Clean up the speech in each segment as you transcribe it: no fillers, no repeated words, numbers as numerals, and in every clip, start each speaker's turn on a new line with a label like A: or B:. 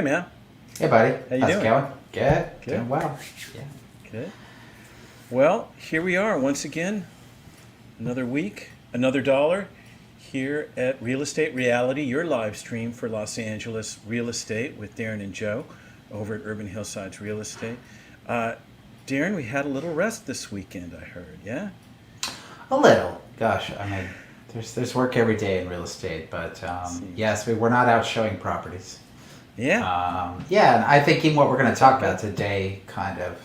A: Hey, man.
B: Hey, buddy.
A: How you
B: How's
A: doing?
B: it going? Good.
A: Good.
B: Doing well. Yeah.
A: Good. Well, here we are once again. Another week, another dollar here at Real Estate Reality, your live stream for Los Angeles real estate with Darren and Joe over at Urban Hillsides Real Estate. Darren, we had a little rest this weekend, I heard, yeah?
B: A little. Gosh, I mean, there's work every day in real estate, but yes, we're not out showing properties.
A: Yeah.
B: Yeah, and I think even what we're going to talk about today kind of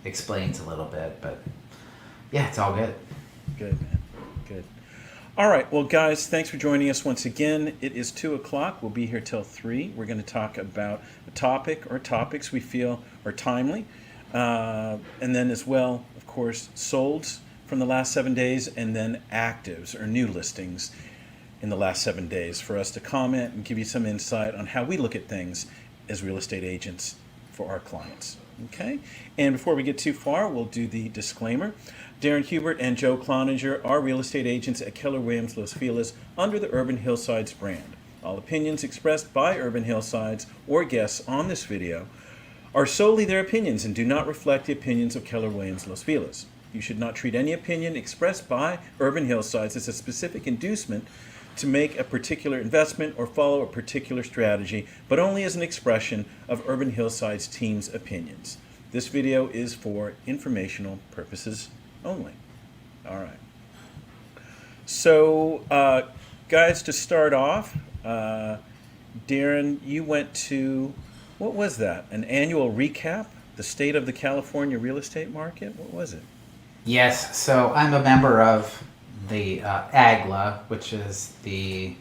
B: explains a little bit, but yeah, it's all good.
A: Good, man. Good. All right. Well, guys, thanks for joining us once again. It is 2 o'clock. We'll be here till 3. We're going to talk about a topic or topics we feel are timely. And then as well, of course, solds from the last 7 days, and then actives or new listings in the last 7 days for us to comment and give you some insight on how we look at things as real estate agents for our clients. Okay? And before we get too far, we'll do the disclaimer. Darren Hubert and Joe Cloninger are real estate agents at Keller Williams Los Feliz under the Urban Hillsides brand. All opinions expressed by Urban Hillsides or guests on this video are solely their opinions and do not reflect the opinions of Keller Williams Los Feliz. You should not treat any opinion expressed by Urban Hillsides as a specific inducement to make a particular investment or follow a particular strategy, but only as an expression of Urban Hillsides team's opinions. This video is for informational purposes only. All right. So, guys, to start off, Darren, you went to, what was that? An annual recap? The state of the California real estate market? What was it?
B: Yes, so I'm a member of the AGLA, which is the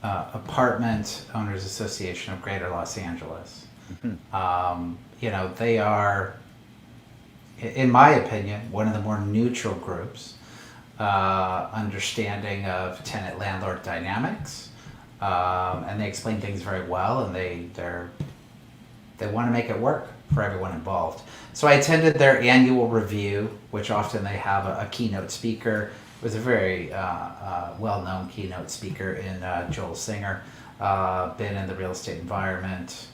B: Apartment Owners Association of Greater Los Angeles. Mm-hmm. They are, in my opinion, one of the more neutral groups, understanding of tenant-landlord dynamics, and they explain things very well, and they want to make it work for everyone involved. So I attended their annual review, which often they have a keynote speaker. It was a very well-known keynote speaker in Joel Singer, been in the real estate environment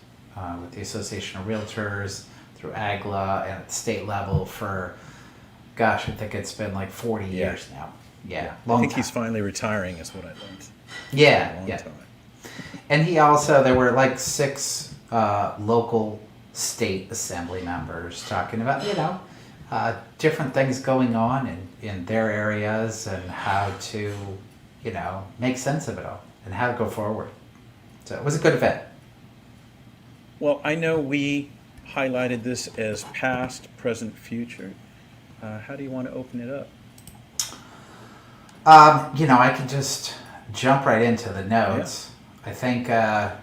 B: with the Association of Realtors, through AGLA, and at the state level for, gosh, I think it's been like 40 years now. Yeah, long
A: I think
B: time.
A: he's finally retiring is what I learned.
B: Yeah,
A: Long
B: yeah.
A: time.
B: And he also, there were like 6 local state assembly members talking about, different things going on in their areas and how to, make sense of it all and how to go forward. So it was a good event.
A: Well, I know we highlighted this as past, present, future. How do you want to open it up?
B: I can just jump right into the notes. Yeah.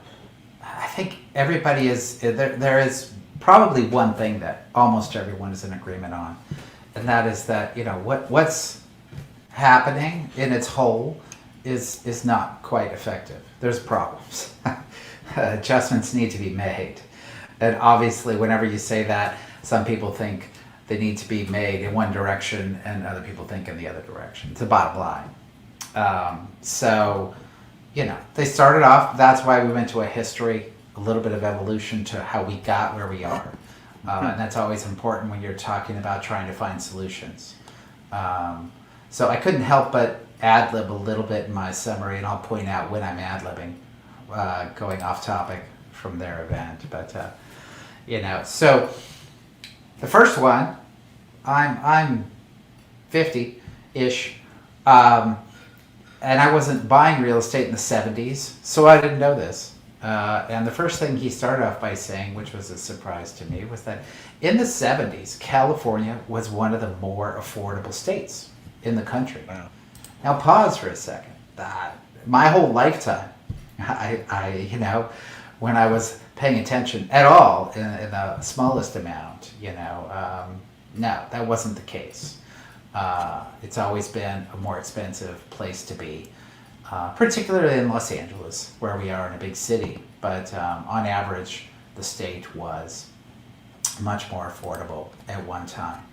B: I think everybody is, there is probably one thing that almost everyone is in agreement on, and that is that, what's happening in its whole is not quite effective. There's problems. Adjustments need to be made. And obviously, whenever you say that, some people think they need to be made in one direction and other people think in the other direction. It's the bottom line. They started off, that's why we went to a history, a little bit of evolution to how we got where we are. And that's always important when you're talking about trying to find solutions. So I couldn't help but ad-lib a little bit in my summary, and I'll point out when I'm ad-libbing, going off topic from their event. But, so the first one, I'm 50-ish, and I wasn't buying real estate in the 70s, so I didn't know this. And the first thing he started off by saying, which was a surprise to me, was that in the 70s, California was one of the more affordable states in the country. Wow. Now pause for a second. My whole lifetime, I when I was paying attention at all in the smallest amount, no, that wasn't the case. It's always been a more expensive place to be. Particularly in Los Angeles, where we are in a big city. But on average, the state was much more affordable at one time.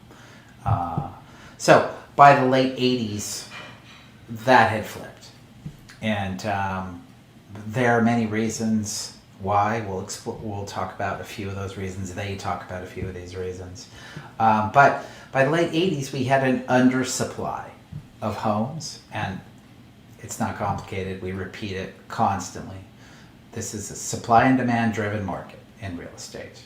B: So by the late 80s, that had flipped. And there are many reasons Why? We'll talk about a few of those reasons. They talk about a few of these reasons. But by the late 80s, we had an undersupply of homes, and it's not complicated. We repeat it constantly. This is a supply and demand driven market in real estate.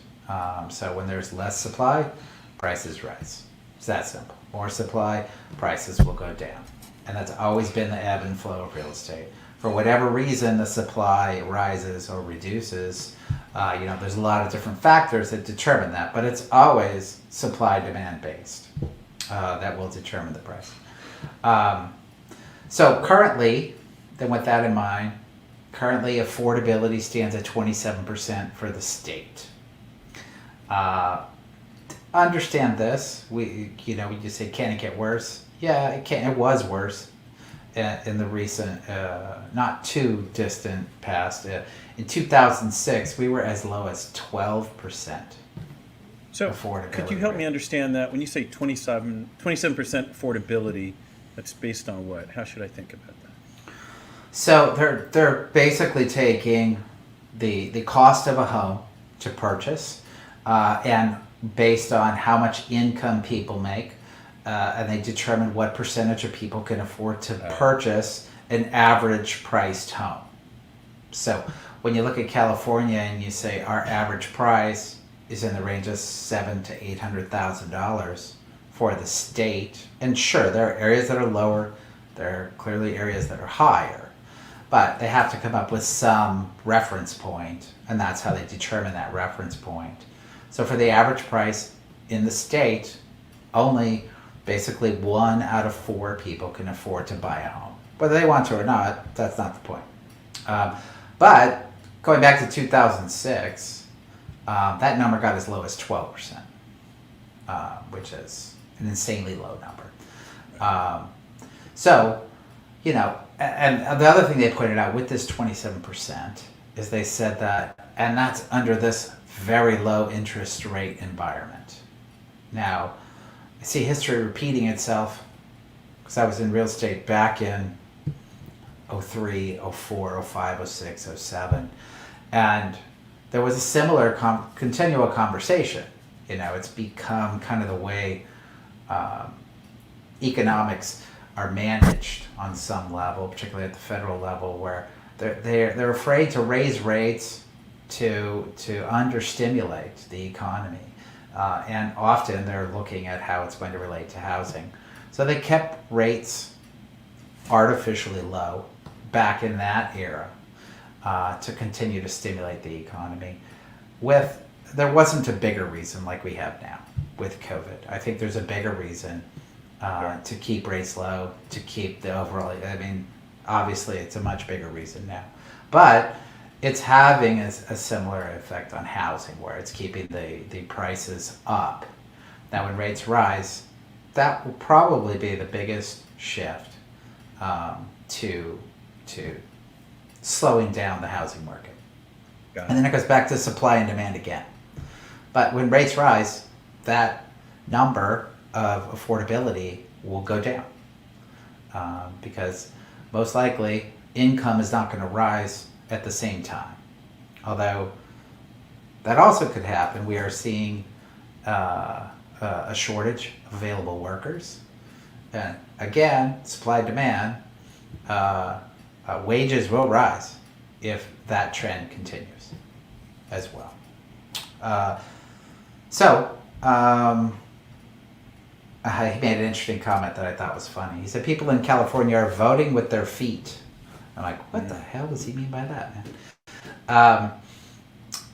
B: So when there's less supply, prices rise. It's that simple. More supply, prices will go down. And that's always been the ebb and flow of real estate. For whatever reason, the supply rises or reduces. There's a lot of different factors that determine that, but it's always supply demand based that will determine the price. So currently, then with that in mind, currently affordability stands at 27% for the state. Understand this. We just say, can it get worse? Yeah, it can. It was worse in the recent, not too distant past. In 2006, we were as low as 12%.
A: So
B: affordability
A: could you help
B: rate.
A: me understand that? When you say 27% affordability, that's based on what? How should I think about that?
B: So they're basically taking the cost of a home to purchase, and based on how much income people make, and they determine what percentage of people can afford to purchase an average priced home. So when you look at California and you say our average price is in the range of $700,000 to $800,000 for the state, and sure, there are areas that are lower, there are clearly areas that are higher, but they have to come up with some reference point, and that's how they determine that reference point. So for the average price in the state, only basically 1 out of 4 people can afford to buy a home. Whether they want to or not, that's not the point. But going back to 2006, that number got as low as 12%, which is an insanely low number. And the other thing they pointed out with this 27% is they said that, and that's under this very low interest rate environment. Now, I see history repeating itself because I was in real estate back in 03, 04, 05, 06, 07, and there was a similar continual conversation. It's become kind of the way economics are managed on some level, particularly at the federal level, where they're afraid to raise rates to understimulate the economy, and often they're looking at how it's going to relate to housing. So they kept rates artificially low back in that era to continue to stimulate the economy. There wasn't a bigger reason like we have now with COVID. I think there's a bigger reason to keep rates low, to keep the overall, obviously it's a much bigger reason now. But it's having a similar effect on housing, where it's keeping the prices up. Now when rates rise, that will probably be the biggest shift to slowing down the housing market. And then it goes back to supply and demand again. But when rates rise, that number of affordability will go down, because most likely income is not going to rise at the same time. Although that also could happen. We are seeing a shortage of available workers. And again, supply demand, wages will rise if that trend continues as well. He made an interesting comment that I thought was funny. He said people in California are voting with their feet. I'm like, what the hell does he mean by that, man?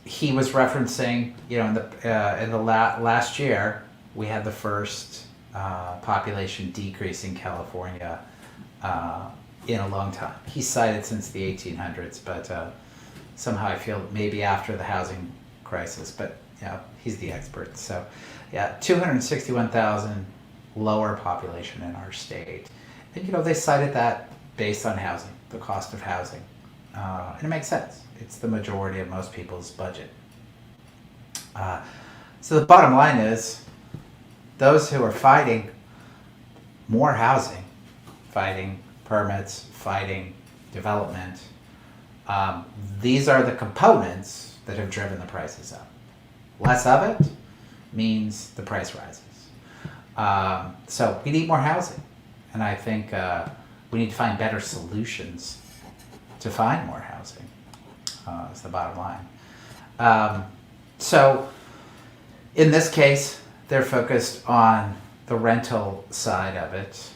B: He was referencing, in the last year, we had the first population decrease in California in a long time. He cited since the 1800s, but somehow I feel maybe after the housing crisis, but he's the expert. So 261,000 lower population in our state. And they cited that based on housing, the cost of housing. And it makes sense. It's the majority of most people's budget. So the bottom line is, those who are fighting more housing, fighting permits, fighting development, These are the components that have driven the prices up. Less of it means the price rises. So we need more housing. And I think we need to find better solutions to find more housing, is the bottom line. So in this case, they're focused on the rental side of it.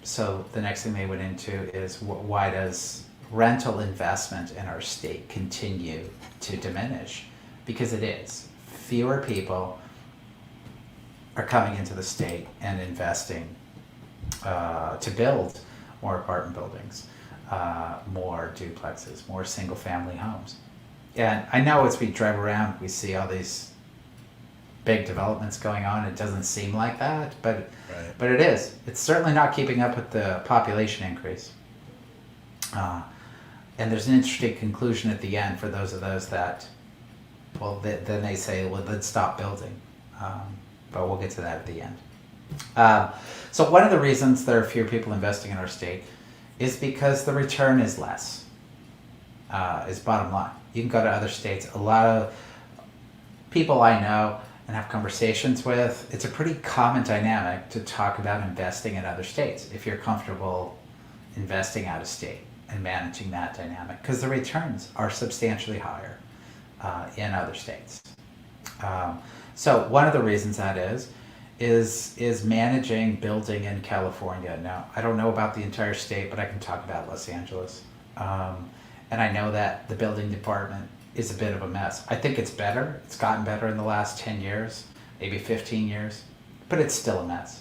B: So the next thing they went into is why does rental investment in our state continue to diminish? Because it is. Fewer people are coming into the state and investing to build more apartment buildings, more duplexes, more single family homes. And I know as we drive around, we see all these big developments going on. It doesn't seem like that, but it is. It's certainly not keeping up with the population increase. And there's an interesting conclusion at the end for those of those that, well, then they say, well, let's stop building. But we'll get to that at the end. So one of the reasons there are fewer people investing in our state is because the return is less, is bottom line. You can go to other states. A lot of people I know and have conversations with, it's a pretty common dynamic to talk about investing in other states if you're comfortable investing out of state and managing that dynamic, because the returns are substantially higher in other states. So one of the reasons that is managing building in California. Now, I don't know about the entire state, but I can talk about Los Angeles. And I know that the building department is a bit of a mess. I think it's better. It's gotten better in the last 10 years, maybe 15 years, but it's still a mess.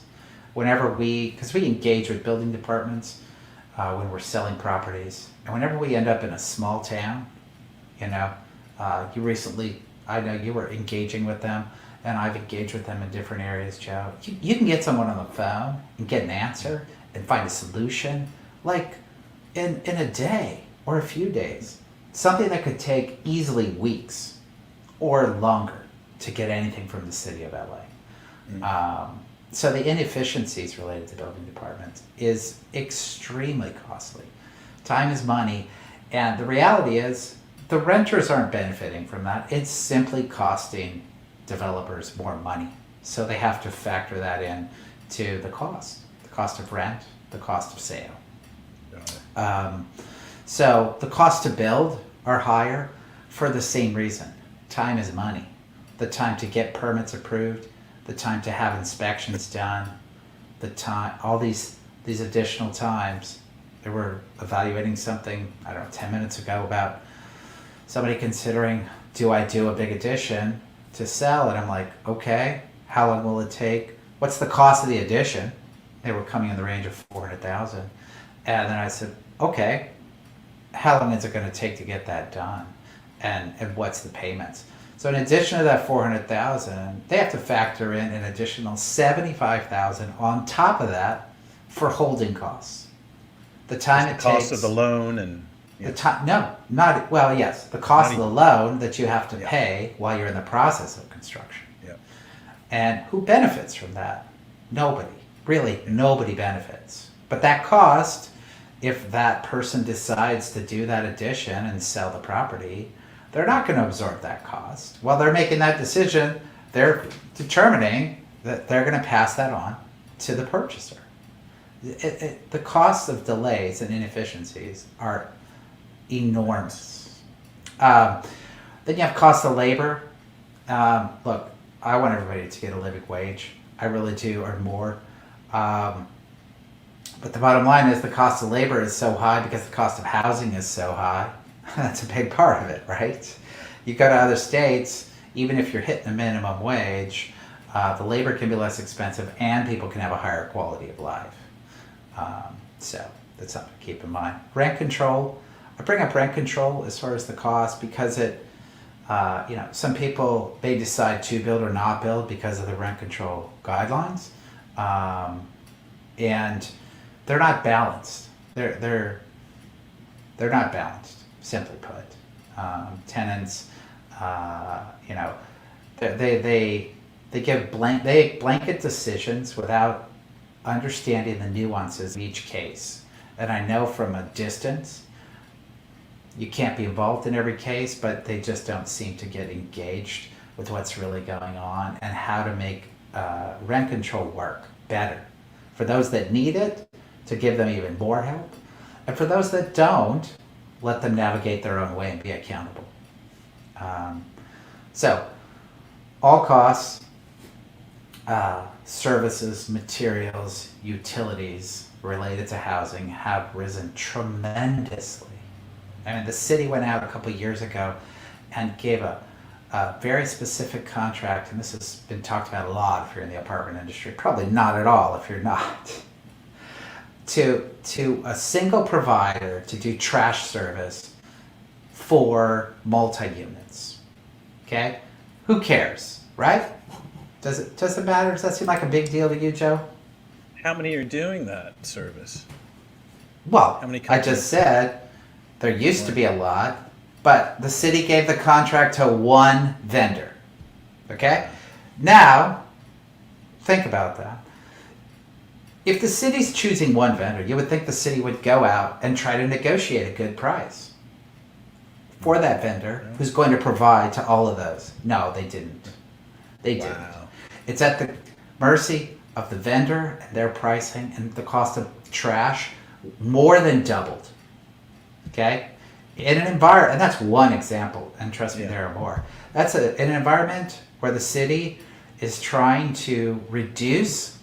B: Because we engage with building departments when we're selling properties, and whenever we end up in a small town, I know you were engaging with them, and I've engaged with them in different areas, Joe. You can get someone on the phone and get an answer and find a solution, like in a day or a few days. Something that could take easily weeks or longer to get anything from the city of LA. Mm-hmm. So the inefficiencies related to building departments is extremely costly. Time is money, and the reality is the renters aren't benefiting from that. It's simply costing developers more money. So they have to factor that in to the cost of rent, the cost of sale. So the cost to build are higher for the same reason. Time is money. The time to get permits approved, the time to have inspections done, the time, all these additional times. They were evaluating something, 10 minutes ago about somebody considering, do I do a big addition to sell? And I'm like, okay, how long will it take? What's the cost of the addition? They were coming in the range of $400,000. And then I said, okay, how long is it going to take to get that done? And what's the payments? So in addition to that $400,000, they have to factor in an additional $75,000 on top of that for holding costs. The time it takes. The
A: cost of the loan and.
B: Yeah. The time, no, not, well, yes, the cost of the loan that you have to pay while you're in the process of construction.
A: Yeah.
B: And who benefits from that? Nobody. Really, nobody benefits. But that cost, if that person decides to do that addition and sell the property, they're not going to absorb that cost. While they're making that decision, they're determining that they're going to pass that on to the purchaser. The costs of delays and inefficiencies are enormous. Then you have cost of labor. Look, I want everybody to get a living wage. I really do, or more. But the bottom line is the cost of labor is so high because the cost of housing is so high. That's a big part of it, right? You go to other states, even if you're hitting the minimum wage, the labor can be less expensive and people can have a higher quality of life. So that's something to keep in mind. Rent control. I bring up rent control as far as the cost because it, some people, they decide to build or not build because of the rent control guidelines. And they're not balanced. They're not balanced, simply put. Tenants, they give blanket decisions without understanding the nuances of each case. And I know from a distance, You can't be involved in every case, but they just don't seem to get engaged with what's really going on and how to make rent control work better. For those that need it, to give them even more help. And for those that don't, let them navigate their own way and be accountable. So, all costs, services, materials, utilities related to housing have risen tremendously. I mean, the city went out a couple of years ago and gave a very specific contract, and this has been talked about a lot if you're in the apartment industry, probably not at all if you're not, to a single provider to do trash service for multi-units. Okay? Who cares, right? Does it matter? Does that seem like a big deal to you, Joe?
A: How many are doing that service?
B: Well,
A: How many
B: I just said there used to be a lot, but the city gave the contract to one vendor. Okay? Now, think about that. If the city's choosing one vendor, you would think the city would go out and try to negotiate a good price for that vendor who's going to provide to all of those. No, they didn't. They didn't.
A: Wow.
B: It's at the mercy of the vendor and their pricing, and the cost of trash more than doubled. Okay? In an environment, and that's one example, and trust me, there are more. That's in an environment where the city is trying to reduce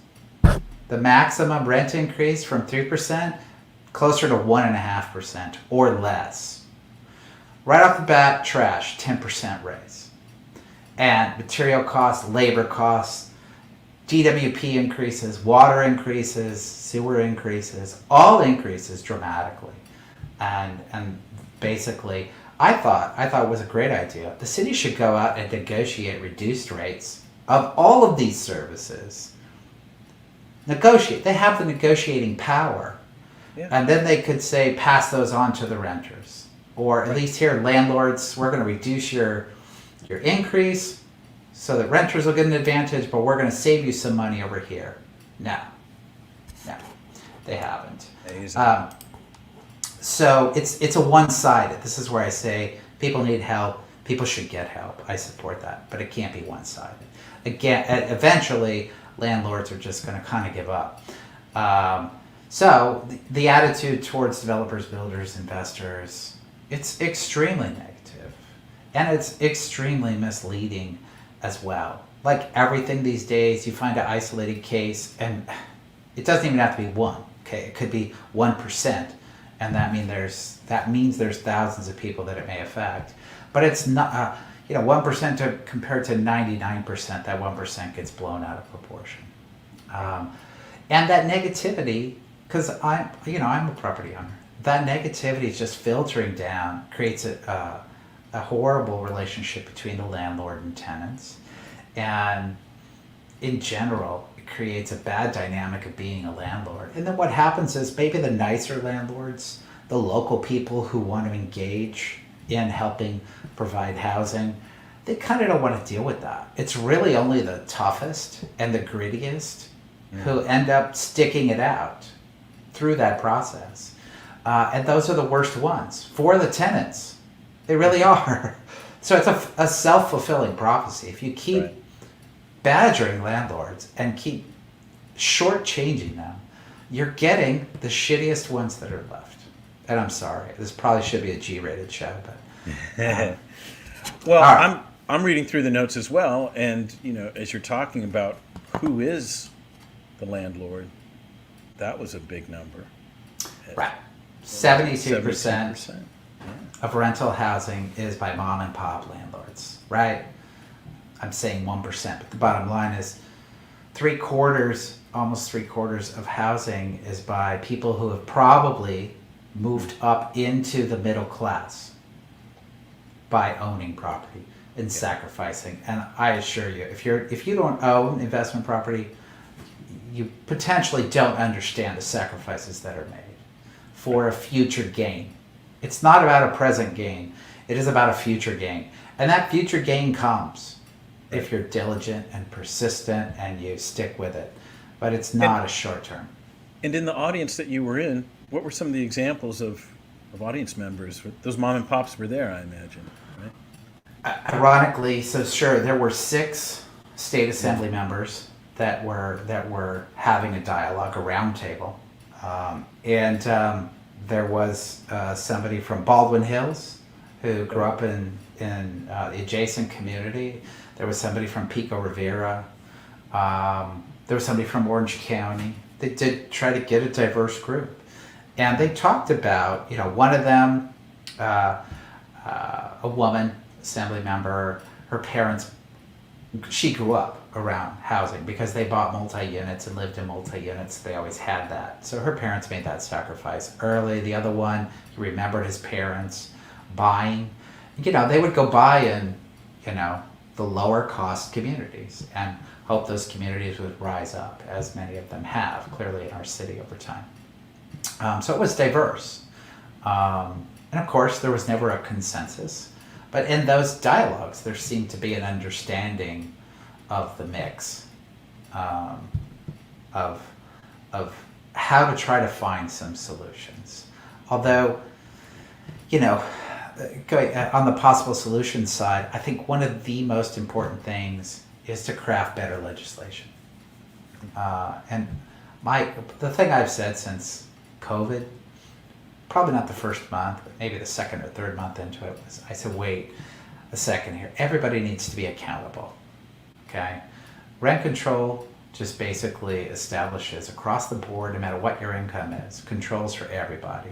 B: the maximum rent increase from 3% closer to 1.5% or less. Right off the bat, trash, 10% raise. And material costs, labor costs, DWP increases, water increases, sewer increases, all increases dramatically. And basically, I thought it was a great idea. The city should go out and negotiate reduced rates of all of these services. Negotiate. They have the negotiating power.
A: Yeah.
B: And then they could say, pass those on to the renters. Or at least here, landlords, we're going to reduce your increase so that renters will get an advantage, but we're going to save you some money over here. No, they haven't. So it's a one-sided. This is where I say people need help. People should get help. I support that, but it can't be one-sided. Again, eventually, landlords are just going to kind of give up. So the attitude towards developers, builders, investors, it's extremely negative, and it's extremely misleading as well. Like everything these days, you find an isolated case, and it doesn't even have to be one. Okay, it could be 1%, and that means there's thousands of people that it may affect. But it's not, 1% compared to 99%. That 1% gets blown out of proportion, and that negativity, because I'm a property owner. That negativity is just filtering down, creates a horrible relationship between the landlord and tenants, and in general, it creates a bad dynamic of being a landlord. And then what happens is maybe the nicer landlords, the local people who want to engage in helping provide housing, they kind of don't want to deal with that. It's really only the toughest and the grittiest who end up sticking it out through that process. And those are the worst ones for the tenants. They really are. So it's a self-fulfilling prophecy. If you keep badgering landlords and keep shortchanging them, you're getting the shittiest ones that are left. And I'm sorry, this probably should be a G-rated show, but
A: well,
B: right.
A: I'm reading through the notes as well, and as you're talking about who is the landlord, that was a big number.
B: Right. 72% of rental housing is by mom and pop landlords, right? I'm saying 1%, but the bottom line is almost three quarters of housing is by people who have probably moved up into the middle class by owning property and sacrificing. And I assure you, if you don't own investment property, you potentially don't understand the sacrifices that are made for a future gain. It's not about a present gain. It is about a future gain. And that future gain comes if you're diligent and persistent and you stick with it. But it's not a short term.
A: And in the audience that you were in, what were some of the examples of of audience members. Those mom and pops were there, I imagine, right?
B: Ironically, so sure, there were 6 state assembly members that were having a dialogue, a round table, and there was somebody from Baldwin Hills who grew up in the adjacent community. There was somebody from Pico Rivera. There was somebody from Orange County. They did try to get a diverse group, and they talked about, one of them, a woman assembly member, her parents, she grew up around housing because they bought multi-units and lived in multi-units. They always had that. So her parents made that sacrifice early. The other one, he remembered his parents buying. They would go buy in, the lower cost communities and hope those communities would rise up, as many of them have, clearly in our city over time. So it was diverse. And of course, there was never a consensus. But in those dialogues, there seemed to be an understanding of the mix, of how to try to find some solutions. Although, going on the possible solutions side, I think one of the most important things is to craft better legislation. And the thing I've said since COVID, probably not the first month, but maybe the second or third month into it, was I said, wait a second here. Everybody needs to be accountable, okay? Rent control just basically establishes across the board, no matter what your income is, controls for everybody,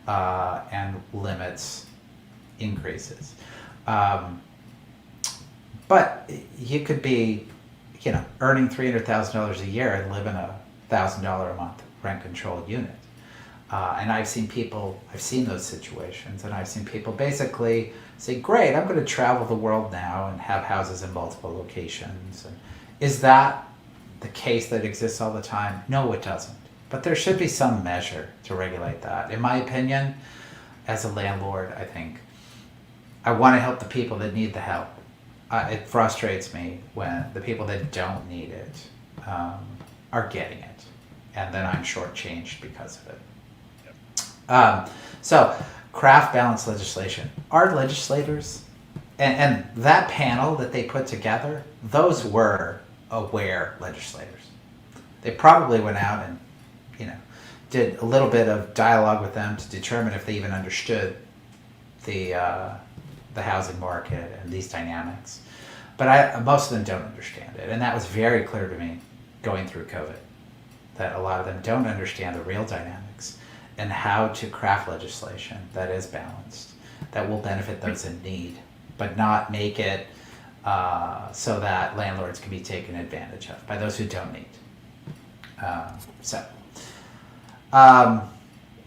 B: and limits increases. But you could be, earning $300,000 a year and live in a $1,000 a month rent control unit. And I've seen those situations, and I've seen people basically say, great, I'm going to travel the world now and have houses in multiple locations. And is that the case that exists all the time? No, it doesn't. But there should be some measure to regulate that. In my opinion, as a landlord, I think I want to help the people that need the help. It frustrates me when the people that don't need it are getting it, and then I'm shortchanged because of it. So, craft balanced legislation. Our legislators and that panel that they put together, those were aware legislators. They probably went out and, did a little bit of dialogue with them to determine if they even understood the housing market and these dynamics. But most of them don't understand it, and that was very clear to me going through COVID, that a lot of them don't understand the real dynamics and how to craft legislation that is balanced, that will benefit those in need, but not make it so that landlords can be taken advantage of by those who don't need.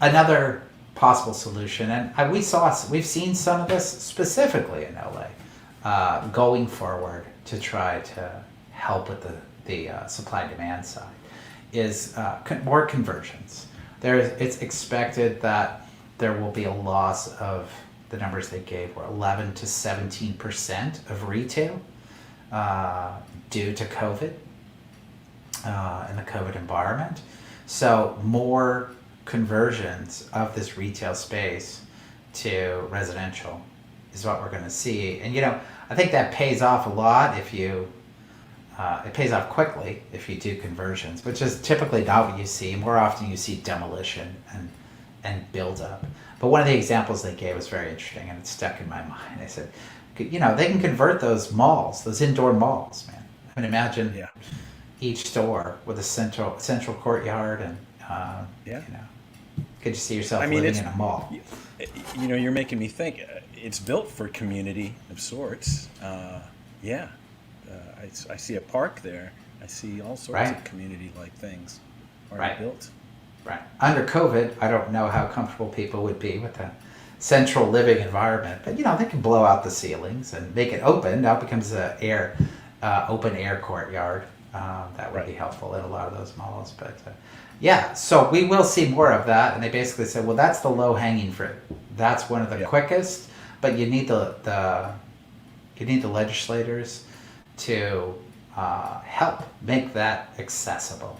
B: Another possible solution, and we've seen some of this specifically in LA, going forward to try to help with the supply demand side, is more conversions. It's expected that there will be a loss of, the numbers they gave were 11 to 17% of retail due to COVID, in the COVID environment. So more conversions of this retail space to residential is what we're going to see. And I think that pays off a lot if you, it pays off quickly if you do conversions, which is typically not what you see. More often you see demolition and build up. But one of the examples they gave was very interesting, and it stuck in my mind. They said, they can convert those malls, those indoor malls, man. I mean, imagine each store with a central courtyard, and could you see yourself living in a mall?
A: You're making me think. It's built for community of sorts. I see a park there. I see all sorts of community-like things already built.
B: Right. Under COVID, I don't know how comfortable people would be with a central living environment, but they can blow out the ceilings and make it open. Now it becomes an open air courtyard. That would be helpful in a lot of those malls. But so we will see more of that. And they basically said, well, that's the low hanging fruit. That's one of the quickest, but you need the legislators to help make that accessible.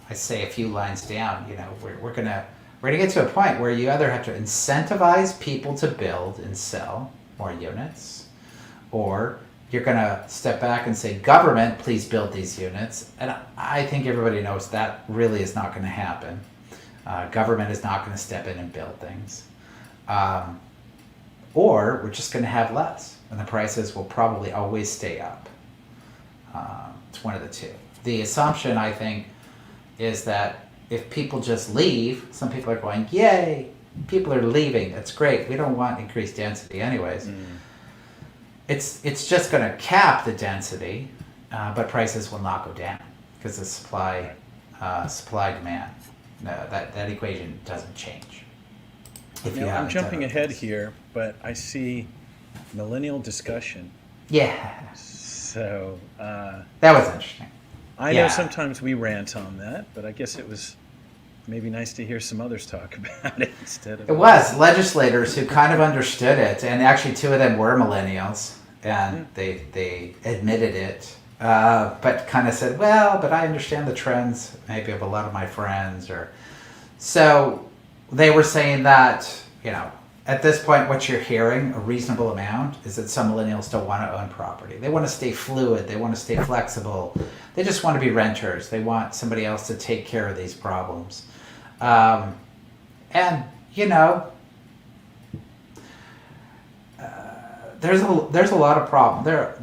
B: I say a few lines down, we're going to we're going to get to a point where you either have to incentivize people to build and sell more units, or you're going to step back and say, government, please build these units. And I think everybody knows that really is not going to happen. Government is not going to step in and build things. Or we're just going to have less, and the prices will probably always stay up. It's one of the two. The assumption, I think, is that if people just leave, some people are going, yay, people are leaving. That's great. We don't want increased density anyways. It's just going to cap the density, but prices will not go down because the supply demand. No, that equation doesn't change.
A: I'm jumping ahead here, but I see millennial discussion.
B: Yeah.
A: So
B: that was interesting.
A: I know sometimes we rant on that, but I guess it was maybe nice to hear some others talk about it instead of...
B: It was legislators who kind of understood it, and actually two of them were millennials, and they admitted it, but kind of said, well, but I understand the trends maybe of a lot of my friends. So they were saying that, at this point, what you're hearing, a reasonable amount, is that some millennials don't want to own property. They want to stay fluid. They want to stay flexible. They just want to be renters. They want somebody else to take care of these problems. There's a lot of problems.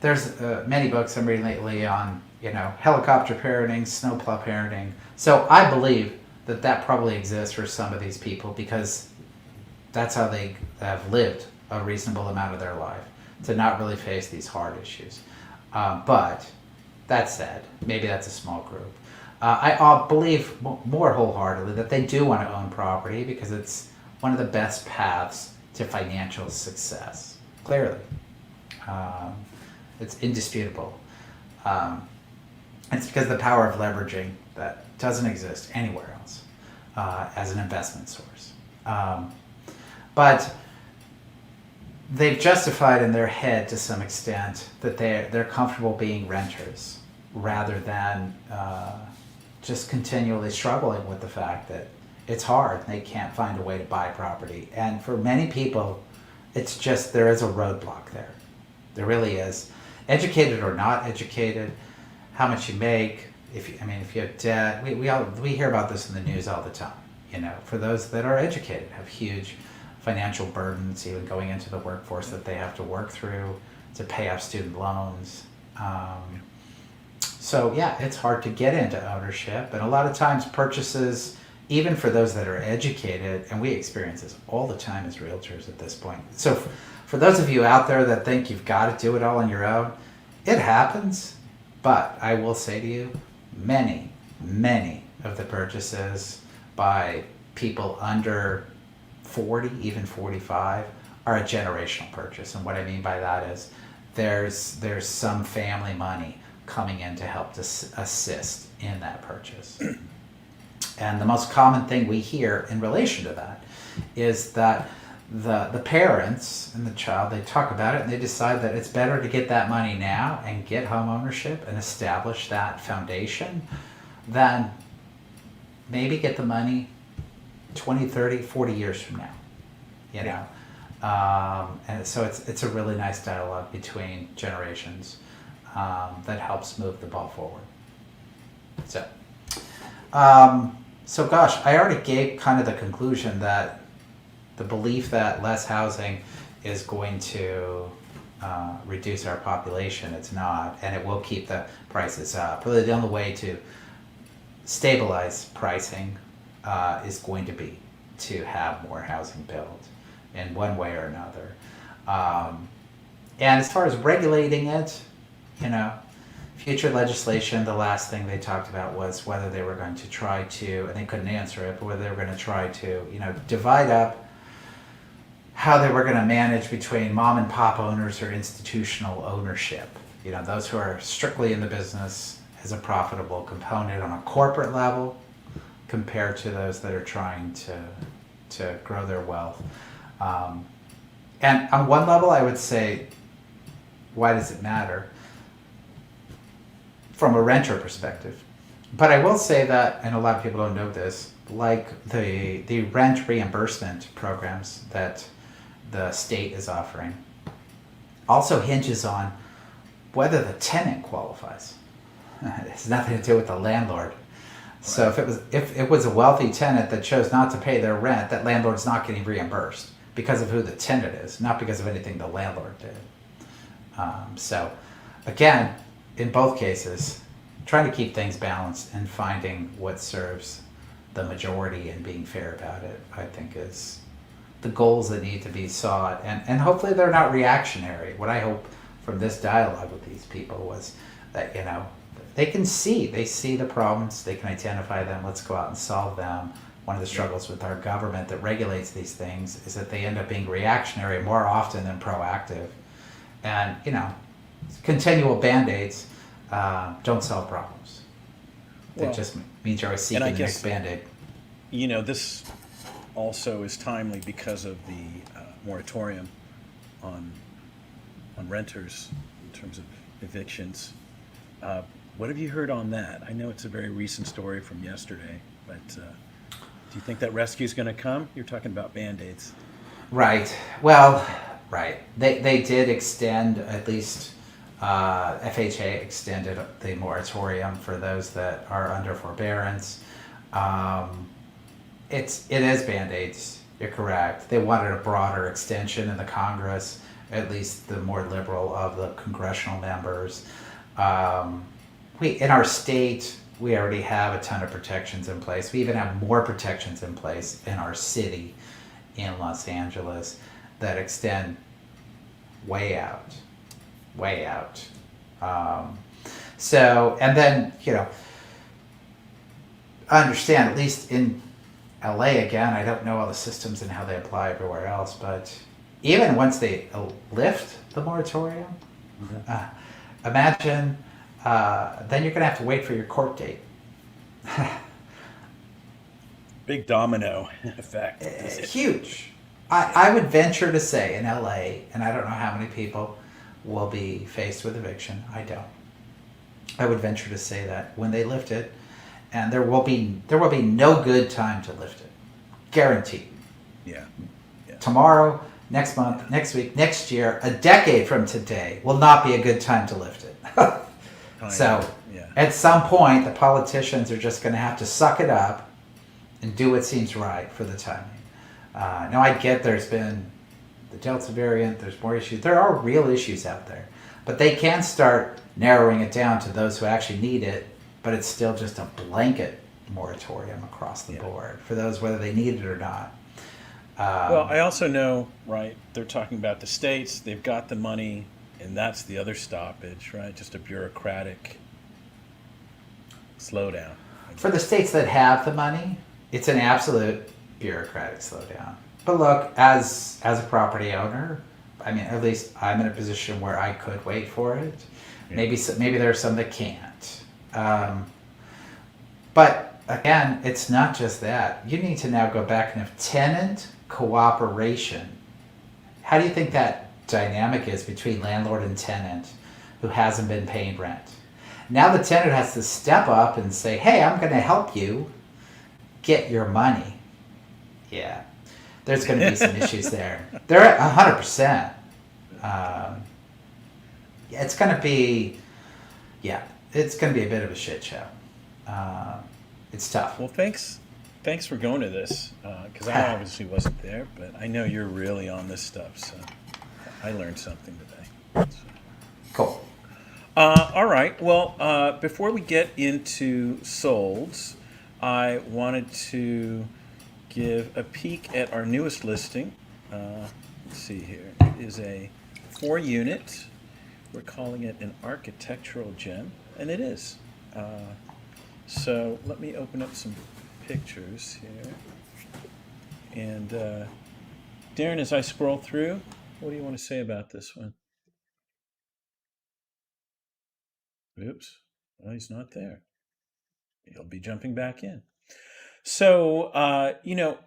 B: There's many books I'm reading lately on, helicopter parenting, snowplow parenting. So I believe that probably exists for some of these people because that's how they have lived a reasonable amount of their life, to not really face these hard issues. But that said, maybe that's a small group. I believe more wholeheartedly that they do want to own property because it's one of the best paths to financial success. Clearly. It's indisputable. It's because of the power of leveraging that doesn't exist anywhere else as an investment source. But they've justified in their head to some extent that they're comfortable being renters rather than just continually struggling with the fact that it's hard. They can't find a way to buy property. And for many people, it's just there is a roadblock there. There really is. Educated or not educated, how much you make, if you have debt. We hear about this in the news all the time. For those that are educated, have huge financial burdens, even going into the workforce that they have to work through to pay off student loans. So it's hard to get into ownership, and a lot of times purchases, even for those that are educated, and we experience this all the time as realtors at this point. So for those of you out there that think you've got to do it all on your own, it happens, but I will say to you, many of the purchases by people under 40, even 45, are a generational purchase. And what I mean by that is there's some family money coming in to help to assist in that purchase. And the most common thing we hear in relation to that is that the parents and the child, they talk about it and they decide that it's better to get that money now and get home ownership and establish that foundation than maybe get the money 20, 30, 40 years from now, and so it's a really nice dialogue between generations that helps move the ball forward. So gosh, I already gave kind of the conclusion that the belief that less housing is going to reduce our population, it's not, and it will keep the prices up. Really the only way to stabilize pricing is going to be to have more housing built in one way or another. And as far as regulating it, future legislation, the last thing they talked about was whether they were going to try to, and they couldn't answer it, but whether they were going to try to, divide up how they were going to manage between mom and pop owners or institutional ownership. Those who are strictly in the business as a profitable component on a corporate level compared to those that are trying to grow their wealth. And on one level, I would say, why does it matter? From a renter perspective, But I will say that, and a lot of people don't know this, like the rent reimbursement programs that the state is offering also hinges on whether the tenant qualifies. It has nothing to do with the landlord. So
A: Right.
B: if it was a wealthy tenant that chose not to pay their rent, that landlord's not getting reimbursed because of who the tenant is, not because of anything the landlord did. So again, in both cases, trying to keep things balanced and finding what serves the majority and being fair about it, I think is the goals that need to be sought. And hopefully they're not reactionary. What I hope from this dialogue with these people was that, they see the problems, they can identify them, let's go out and solve them. One of the struggles with our government that regulates these things is that they end up being reactionary more often than proactive. And, continual band-aids don't solve problems. It
A: Well,
B: just means you're always
A: and I
B: seeking the next
A: guess,
B: band-aid.
A: this also is timely because of the moratorium on renters in terms of evictions. Uh, what have you heard on that? I know it's a very recent story from yesterday, but do you think that rescue is going to come? You're talking about band-aids.
B: Right. Well, right. They did extend, at least FHA extended the moratorium for those that are under forbearance. Um, it is Band-Aids. You're correct. They wanted a broader extension in the Congress, at least the more liberal of the congressional members. In our state, we already have a ton of protections in place. We even have more protections in place in our city in Los Angeles that extend way out, way out. And then, I understand, at least in LA again, I don't know all the systems and how they apply everywhere else, but even once they lift the moratorium, imagine then you're going to have to wait for your court date.
A: Big domino effect.
B: It's huge. I would venture to say in LA, and I don't know how many people will be faced with eviction. I don't. I would venture to say that when they lift it, and there will be no good time to lift it, guaranteed.
A: Yeah. Yeah.
B: Tomorrow, next month, next week, next year, a decade from today will not be a good time to lift it. So,
A: Yeah.
B: at some point, the politicians are just going to have to suck it up and do what seems right for the timing. Now, I get there's been the Delta variant, there's more issues. There are real issues out there. But they can start narrowing it down to those who actually need it, but it's still just a blanket moratorium across the board for those whether they need it or not.
A: Well, I also know, right, they're talking about the states, they've got the money, and that's the other stoppage, right? Just a bureaucratic slowdown.
B: For the states that have the money, it's an absolute bureaucratic slowdown. But look, as a property owner, I mean, at least I'm in a position where I could wait for it.
A: Yeah.
B: Maybe there are some that can't. But again, it's not just that. You need to now go back and have tenant cooperation. How do you think that dynamic is between landlord and tenant who hasn't been paying rent? Now the tenant has to step up and say, hey, I'm going to help you get your money. Yeah, there's going to be some issues there. They're at 100%. It's going to be, it's going to be a bit of a shit show. It's tough.
A: Well, thanks for going to this, because I obviously wasn't there, but I know you're really on this stuff, so I learned something today. So.
B: Cool.
A: All right. Well, before we get into solds, I wanted to give a peek at our newest listing. Let's see here. It is a 4-unit. We're calling it an architectural gem, and it is. So let me open up some pictures here. And Darren, as I scroll through, what do you want to say about this one? Oops. Well, he's not there. He'll be jumping back in. So,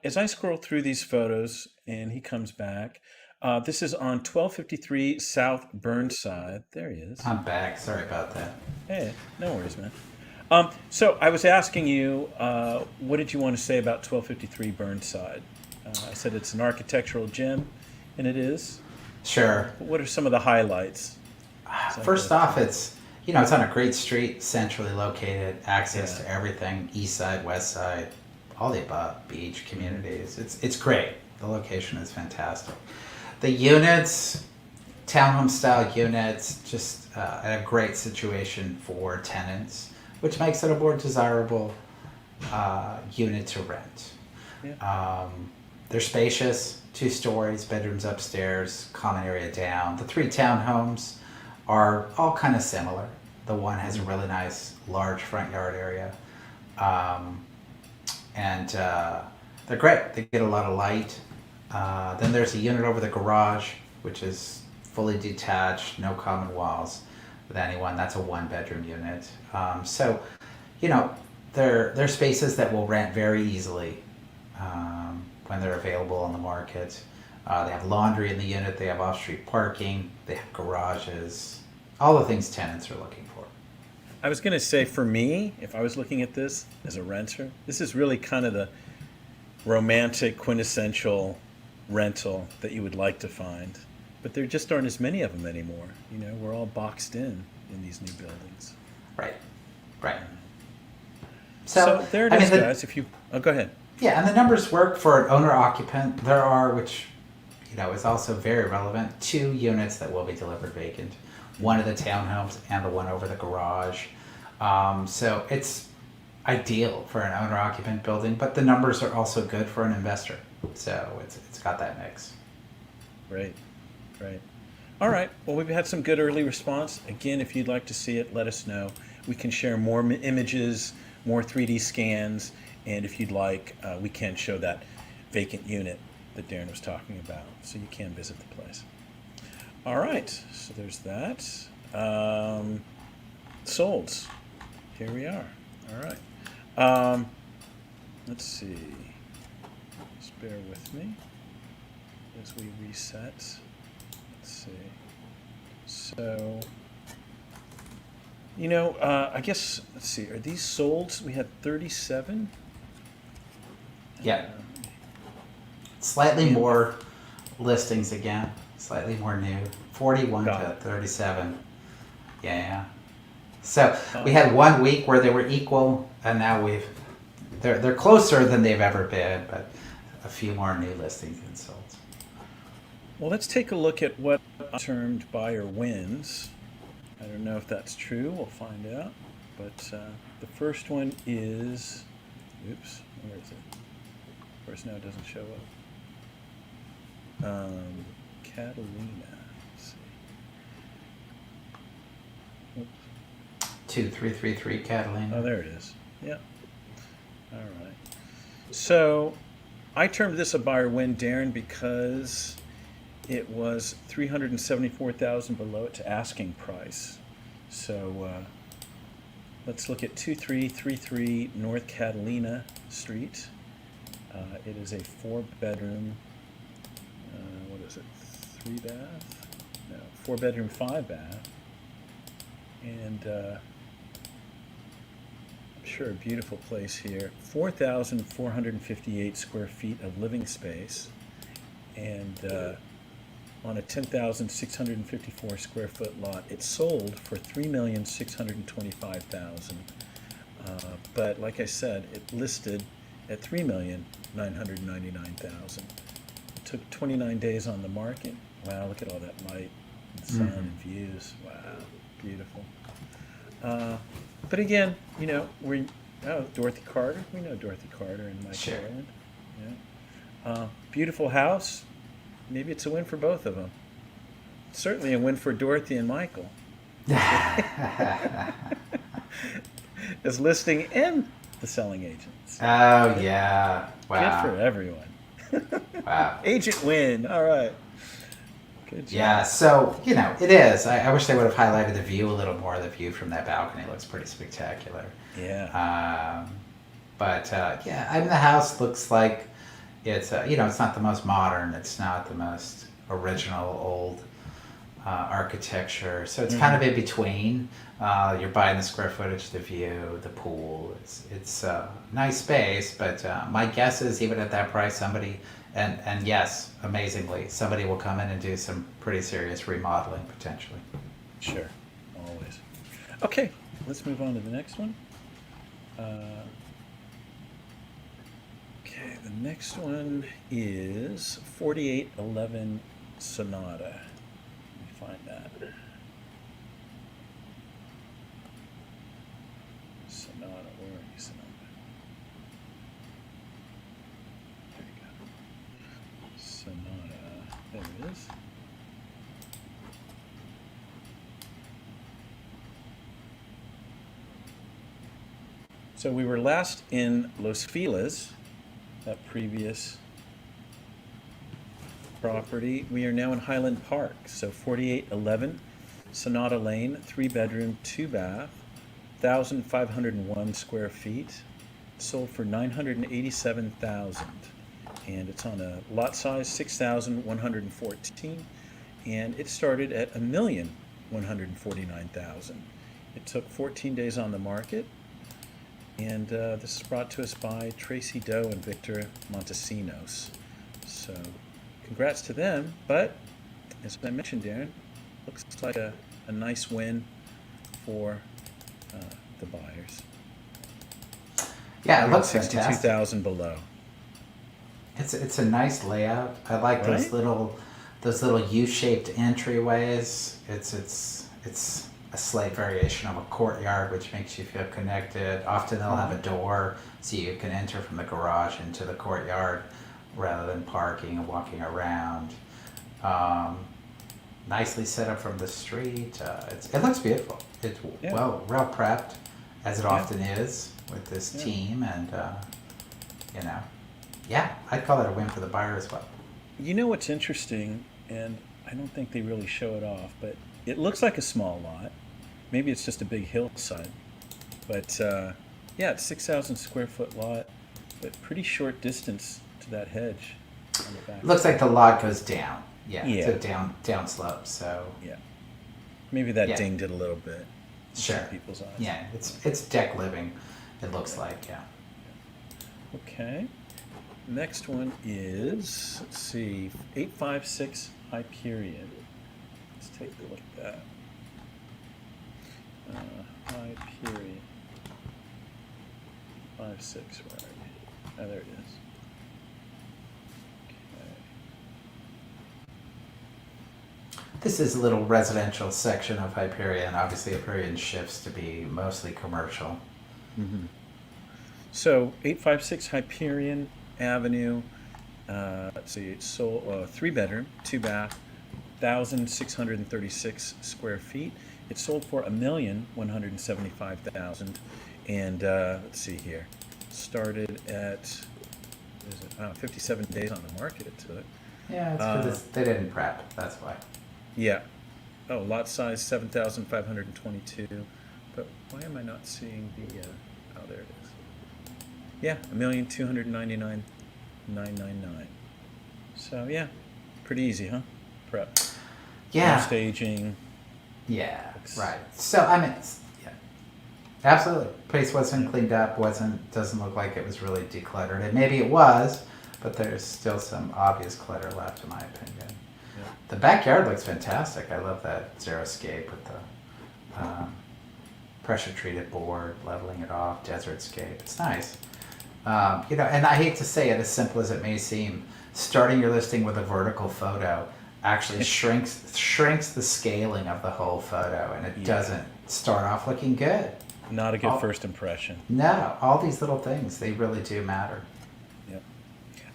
A: as I scroll through these photos and he comes back, this is on 1253 South Burnside. There he is.
B: I'm back. Sorry about that.
A: Hey, no worries, man. So I was asking you, what did you want to say about 1253 Burnside? I said it's an architectural gem, and it is.
B: Sure.
A: But what are some of the highlights?
B: First off, it's on a great street, centrally located, access to everything, east side, west side, all the above, beach, communities. It's great. The location is fantastic. The units, townhome style units, just a great situation for tenants, which makes it a more desirable unit to rent.
A: Yeah.
B: They're spacious, 2 stories, bedrooms upstairs, common area down. The 3 townhomes are all kind of similar. The one has a really nice large front yard area. And they're great. They get a lot of light. Then there's a unit over the garage, which is fully detached, no common walls with anyone. That's a 1-bedroom unit. So, they're spaces that will rent very easily when they're available on the market. They have laundry in the unit. They have off-street parking. They have garages. All the things tenants are looking for.
A: I was going to say, for me, if I was looking at this as a renter, this is really kind of the romantic, quintessential rental that you would like to find. But there just aren't as many of them anymore. We're all boxed in these new buildings.
B: Right.
A: So there it is, guys. Go ahead.
B: Yeah, and the numbers work for an owner-occupant. There are, which is also very relevant, 2 units that will be delivered vacant. One of the townhomes and the one over the garage. So it's ideal for an owner-occupant building, but the numbers are also good for an investor. So it's got that mix.
A: Great. All right. Well, we've had some good early response. Again, if you'd like to see it, let us know. We can share more images, more 3D scans, and if you'd like, we can show that vacant unit that Darren was talking about, so you can visit the place. All right, so there's that. Solds. Here we are. All right. Let's see. Just bear with me as we reset. Let's see. So, I guess, let's see, are these solds? We had 37?
B: Yeah. Slightly more listings again. Slightly more new. 41 to 37. Yeah. So we had 1 week where they were equal, and now they're closer than they've ever been, but a few more new listings and sold.
A: Well, let's take a look at what termed buyer wins. I don't know if that's true. We'll find out. But the first one is, where is it? Of course, now it doesn't show up. Catalina. Let's see. Oops.
B: 2333 Catalina.
A: Oh, there it is. Yeah. All right. So I termed this a buyer win, Darren, because it was $374,000 below its asking price. So let's look at 2333 North Catalina Street. It is a 4-bedroom. What is it? 3 bath? No, 4-bedroom, 5 bath, and I'm sure a beautiful place here. 4,458 square feet of living space, and on a 10,654 square foot lot. It sold for $3,625,000, but like I said, it listed at $3,999,000. It took 29 days on the market. Wow, look at all that light and sun and views. Wow, beautiful. But again, Dorothy Carter. We know Dorothy Carter in Mike Ireland. Yeah. Beautiful house. Maybe it's a win for both of them. Certainly a win for Dorothy and Michael. As listing and the selling agents.
B: Oh, yeah. Wow.
A: Good for everyone.
B: Wow.
A: Agent win. All right. Good job.
B: Yeah, so, it is. I wish they would have highlighted the view a little more. The view from that balcony looks pretty spectacular.
A: Yeah.
B: The house looks like it's, it's not the most modern. It's not the most original, old. architecture. So it's kind of in between. You're buying the square footage, the view, the pool. It's a nice space, but my guess is even at that price, somebody, and yes, amazingly, somebody will come in and do some pretty serious remodeling potentially.
A: Sure, always. Okay, let's move on to the next one. Okay, the next one is 4811 Sonata. Let me find that. Sonata, where are you, Sonata? There you go. Sonata, there it is. So we were last in Los Feliz, that previous property. We are now in Highland Park. So 4811 Sonata Lane, 3-bedroom, 2-bath, 1,501 square feet. Sold for $987,000, and it's on a lot size 6,114, and it started at $1,149,000. It took 14 days on the market. And this is brought to us by Tracy Doe and Victor Montesinos. So congrats to them. But as I mentioned, Darren, looks like a nice win for the buyers.
B: Yeah, it looks fantastic.
A: 62,000 below.
B: It's a nice layout. I like
A: Right?
B: those little U-shaped entryways. It's a slight variation of a courtyard, which makes you feel connected. Often they'll have a door so you can enter from the garage into the courtyard rather than parking and walking around. Nicely set up from the street. It looks beautiful. It's well prepped, as it often is with this team, and I'd call it a win for the buyer as well.
A: You know what's interesting, and I don't think they really show it off, but it looks like a small lot. Maybe it's just a big hillside. But it's 6,000 square foot lot, but pretty short distance to that hedge on the back.
B: It looks like the lot goes down. Yeah.
A: Yeah.
B: It's a down slope, so.
A: Yeah. Maybe that dinged it a little bit. In
B: Sure.
A: some people's eyes.
B: Yeah, it's deck living, it looks like, yeah.
A: Okay. Next one is, let's see, 856 Hyperion. Let's take a look at that. Hyperion. 56, where are you? Oh, there it is. Okay.
B: This is a little residential section of Hyperion. Obviously, Hyperion shifts to be mostly commercial.
A: Mm-hmm. So 856 Hyperion Avenue. Let's see, it's sold 3-bedroom, 2-bath, 1,636 square feet. It sold for $1,175,000, and let's see here, started at 57 days on the market. It took.
B: Yeah, it's because they didn't prep. That's why.
A: Yeah. Oh, lot size 7,522. But why am I not seeing the? Oh, there it is. Yeah, $1,299,999. So yeah, pretty easy, huh? Prep.
B: Yeah.
A: No staging.
B: Yeah. Right. So I mean, absolutely. Place wasn't cleaned up. Doesn't look like it was really decluttered. And maybe it was, but there's still some obvious clutter left, in my opinion.
A: Yeah.
B: The backyard looks fantastic. I love that xeriscape with the pressure treated board, leveling it off, desert scape. It's nice. And I hate to say it, as simple as it may seem, starting your listing with a vertical photo actually shrinks the scaling of the whole photo, and it doesn't start off looking good.
A: Not a good first impression.
B: No, all these little things, they really do matter.
A: Yep.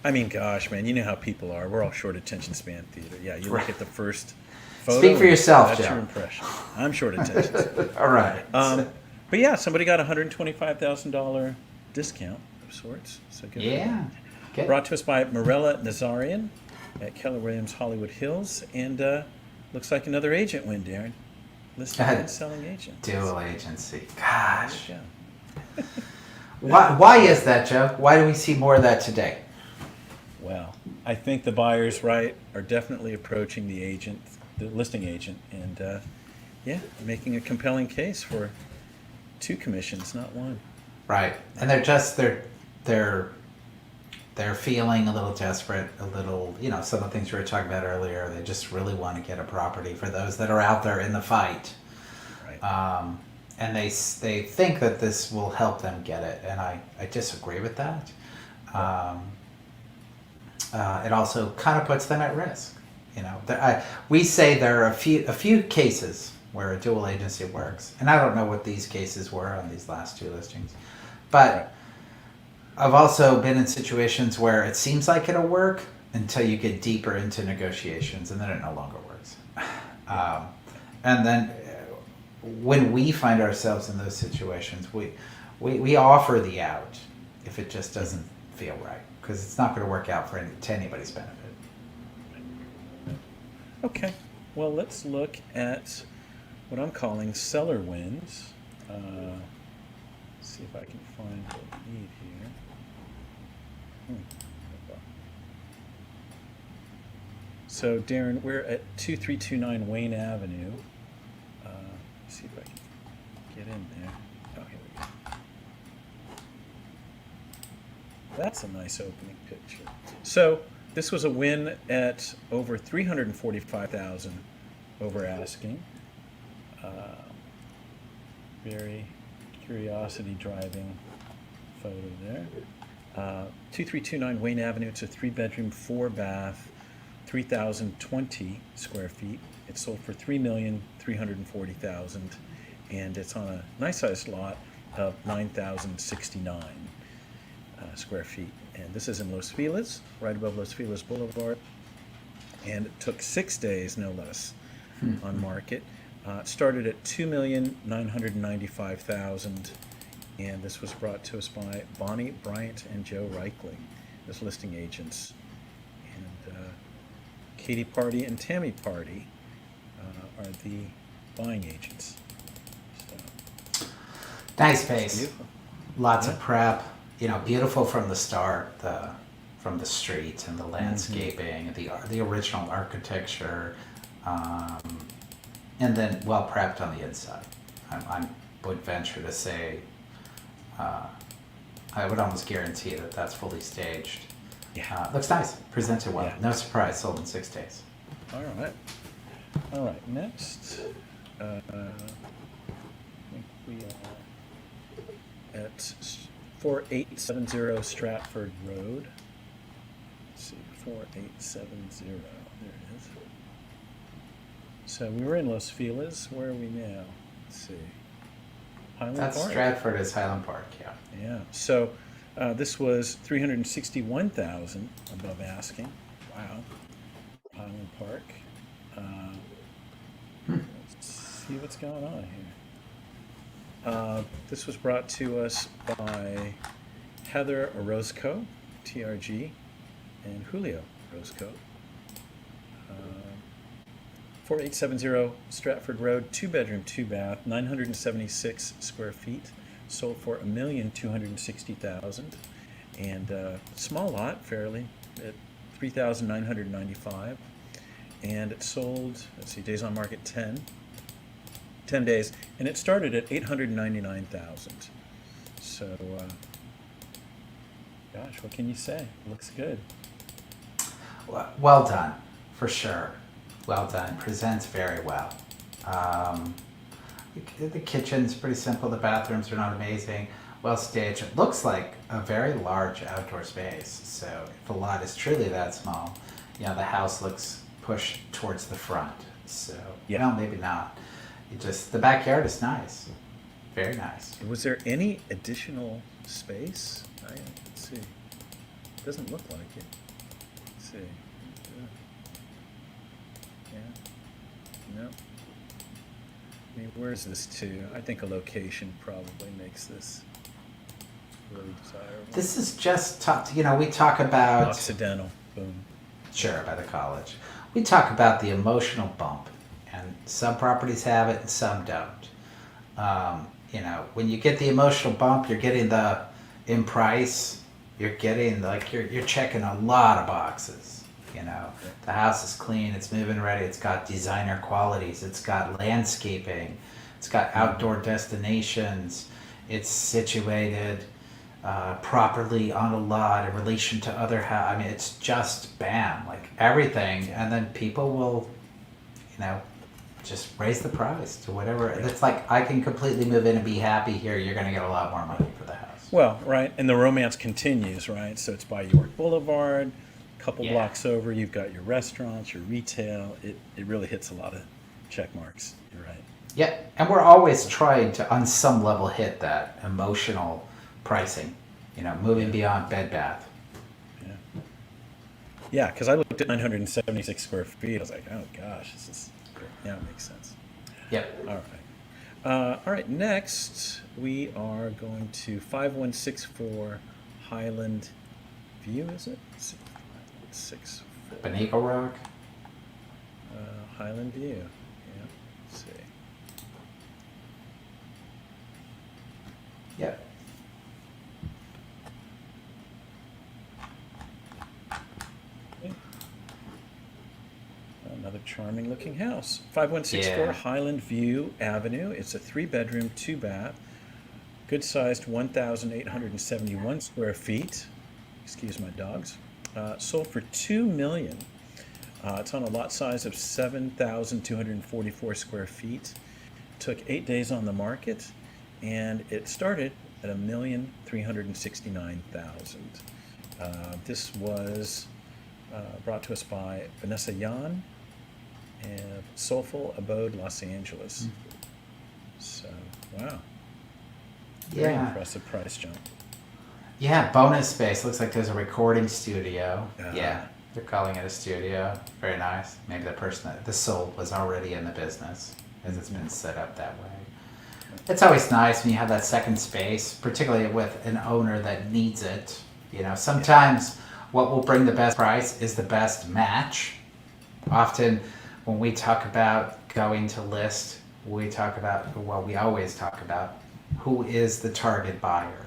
A: I mean, gosh, man, you know how people are. We're all short attention span theater. Yeah, you look at the first photo.
B: Speak for yourself,
A: That's
B: Joe.
A: your impression. I'm short attention span.
B: All right.
A: But yeah, somebody got a $125,000 discount of sorts. So good.
B: Yeah. Good.
A: Brought to us by Morella Nazarian at Keller Williams Hollywood Hills, and looks like another agent win, Darren. Listing and selling agent.
B: Dual agency. Gosh.
A: Yeah.
B: Why is that, Joe? Why do we see more of that today?
A: Well, I think the buyers, right, are definitely approaching the agent the listing agent, and yeah, making a compelling case for 2 commissions, not 1.
B: Right, and they're feeling a little desperate, a little, some of the things we were talking about earlier. They just really want to get a property for those that are out there in the fight.
A: Right.
B: And they think that this will help them get it, and I disagree with that. It also kind of puts them at risk. We say there are a few cases where a dual agency works, and I don't know what these cases were on these last 2 listings, but
A: Right.
B: I've also been in situations where it seems like it'll work until you get deeper into negotiations, and then it no longer works. And then when we find ourselves in those situations, we offer the out if it just doesn't feel right, because it's not going to work out to anybody's benefit.
A: Okay, well, let's look at what I'm calling seller wins. See if I can find what we need here. So, Darren, we're at 2329 Wayne Avenue. See if I can get in there. Oh, here we go. That's a nice opening picture. So, this was a win at over 345,000 over asking. Very curiosity driving photo there. 2329 Wayne Avenue. It's a 3-bedroom, 4-bath, 3,020 square feet. It sold for $3,340,000, and it's on a nice sized lot of 9,069 square feet. And this is in Los Feliz, right above Los Feliz Boulevard. And it took 6 days, no less, on market. It started at $2,995,000, and this was brought to us by Bonnie Bryant and Joe Reichling as listing agents. And Katie Party and Tammy Party are the buying agents. So,
B: Nice space.
A: beautiful.
B: Lots of prep. Beautiful from the start, from the streets and the landscaping, the original architecture, and then well prepped on the inside. I would venture to say, I would almost guarantee that that's fully staged.
A: Yeah.
B: Looks nice, presented well.
A: Yeah.
B: No surprise, sold in 6 days.
A: All right. All right. Next, I think we are at 4870 Stratford Road. Let's see, 4870. There it is. So we were in Los Feliz. Where are we now? Let's see. Highland
B: That's
A: Park.
B: Stratford is Highland Park, yeah.
A: Yeah. So this was 361,000 above asking. Wow. Highland Park. Let's see what's going on here. This was brought to us by Heather Orozco, TRG, and Julio Orozco. 4870 Stratford Road, 2-bedroom, 2-bath, 976 square feet, sold for $1,260,000, and small lot, fairly, at $3,995, and it sold. Let's see, days on market 10 days, and it started at $899,000. So, gosh, what can you say? Looks good.
B: Well done, for sure. Well done. Presents very well. The kitchen's pretty simple. The bathrooms are not amazing. Well staged. It looks like a very large outdoor space. So if the lot is truly that small, the house looks pushed towards the front. So,
A: Yeah.
B: well, maybe not. The backyard is nice. Very nice.
A: Was there any additional space? Let's see. Doesn't look like it. Let's see. Yeah. No. I mean, where's this to? I think a location probably makes this really desirable.
B: This is just tough. We talk about...
A: Occidental. Boom.
B: Sure, by the college. We talk about the emotional bump, and some properties have it and some don't. When you get the emotional bump, you're getting in price, you're getting, you're checking a lot of boxes. You know, the house is clean, it's move-in ready, it's got designer qualities, it's got landscaping, it's got outdoor destinations, it's situated properly on a lot in relation to other houses. I mean, it's just bam, like everything, and then people will, you know, just raise the price to whatever. It's like, I can completely move in and be happy here. You're going to get a lot more money for the house.
A: Well, right, and the romance continues, right? So it's by York Boulevard, a couple
B: Yeah.
A: blocks over. You've got your restaurants, your retail. It really hits a lot of check marks. You're right.
B: Yeah, and we're always trying to, on some level, hit that emotional pricing. You know, moving beyond Bed Bath.
A: Yeah. Yeah, because I looked at 976 square feet. I was like, oh gosh, this is great. Yeah, it makes sense.
B: Yep.
A: All right. All right. Next, we are going to 5164 Highland View. Is it? Let's see. 564
B: Benico Rock.
A: Highland View. Yeah. Let's see.
B: Yep.
A: Okay. Another charming looking house. 5164
B: Yeah.
A: Highland View Avenue. It's a 3-bedroom, 2-bath, good sized 1,871 square feet. Excuse my dogs. Sold for $2 million. It's on a lot size of 7,244 square feet. Took 8 days on the market, and it started at $1,369,000. This was brought to us by Vanessa Yan and Soulful Abode, Los Angeles. So, wow. Very
B: Yeah.
A: impressive price jump.
B: Yeah, bonus space. Looks like there's a recording studio.
A: Ah.
B: Yeah, they're calling it a studio. Very nice. Maybe the person that the sold was already in the business, as it's been set up that way. It's always nice when you have that second space, particularly with an owner that needs it. You know, sometimes what will bring the best price is the best match. Often when we talk about going to list, we always talk about who is the target buyer,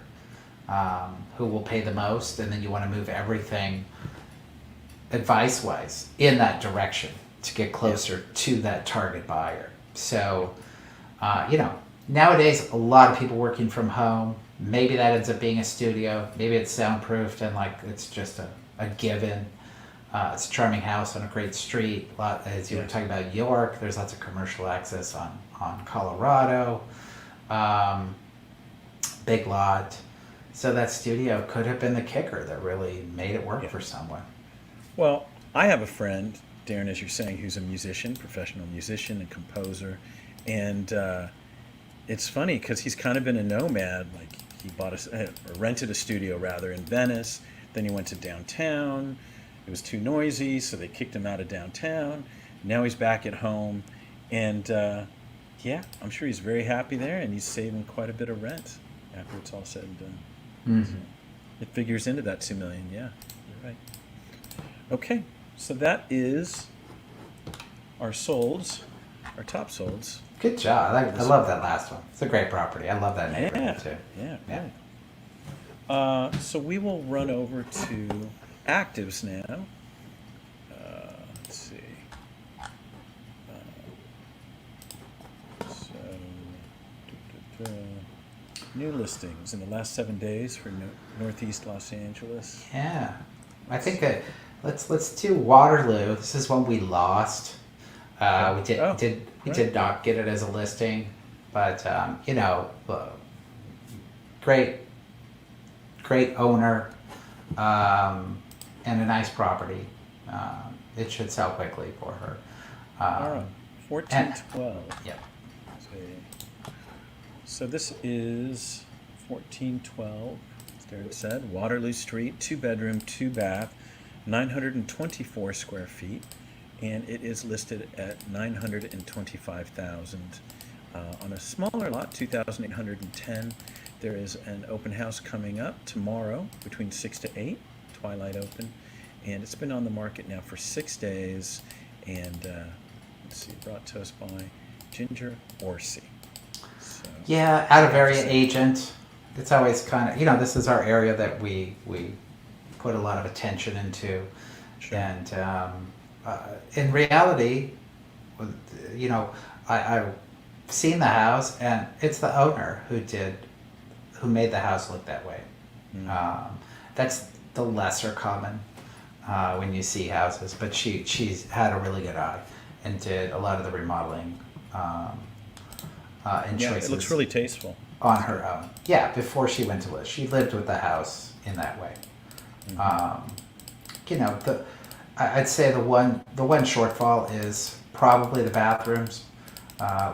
B: who will pay the most, and then you want to move everything advice-wise in that direction to get closer to that target buyer. So, you know, nowadays a lot of people working from home. Maybe that ends up being a studio. Maybe it's soundproofed and like it's just a given. It's a charming house on a great street. As you were talking about York, there's lots of commercial access on Colorado. Big lot. So that studio could have been the kicker that really made it work for someone.
A: Well, I have a friend, Darren, as you're saying, who's a musician, professional musician and composer. And it's funny because he's kind of been a nomad. Like he bought or rented a studio rather in Venice. Then he went to downtown. It was too noisy, so they kicked him out of downtown. Now he's back at home. And yeah, I'm sure he's very happy there, and he's saving quite a bit of rent after it's all said and done. So it figures into that $2 million. Yeah, you're right. Okay, so that is our solds, our top solds.
B: Good job. I love that last one. It's a great property. I love that neighborhood too.
A: Yeah. So we will run over to actives now. Let's see. New listings in the last 7 days for Northeast Los Angeles.
B: Yeah, I think that let's do Waterloo. This is one we lost. We did not get it as a listing, but you know, great owner, and a nice property. It should sell quickly for her.
A: All right, 1412.
B: Yeah.
A: So this is 1412, as Darren said, Waterloo Street, 2-bedroom, 2-bath, 924 square feet, and it is listed at $925,000. On a smaller lot, 2,810. There is an open house coming up tomorrow between 6 to 8, twilight open, and it's been on the market now for 6 days, and let's see, brought to us by Ginger Orsi. So,
B: Yeah, out of area agent. It's always kind of, you know, this is our area that we put a lot of attention into.
A: Sure.
B: And in reality, you know, I've seen the house, and it's the owner who made the house look that way. That's the lesser common when you see houses, but she's had a really good eye and did a lot of the remodeling and
A: Yeah,
B: choices
A: it looks really tasteful.
B: on her own. Yeah, before she went to live, she lived with the house in that way. You know, I'd say the one shortfall is probably the bathrooms.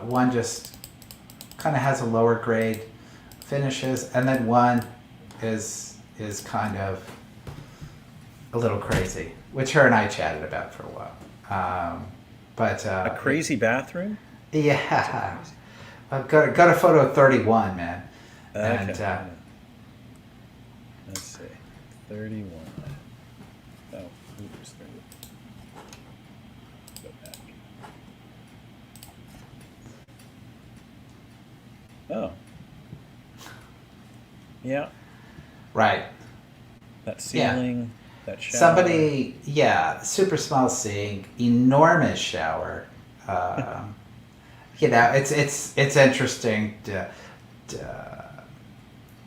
B: One just kind of has a lower grade finishes, and then one is kind of a little crazy, which her and I chatted about for a while. But
A: A crazy bathroom?
B: yeah, I've got a photo of 31, man. And
A: Okay. Let's see. 31. Oh, oops, 30. Go back. Oh. Yeah,
B: right.
A: that ceiling, that shower.
B: Somebody, yeah, super small sink, enormous shower. You know, it's interesting.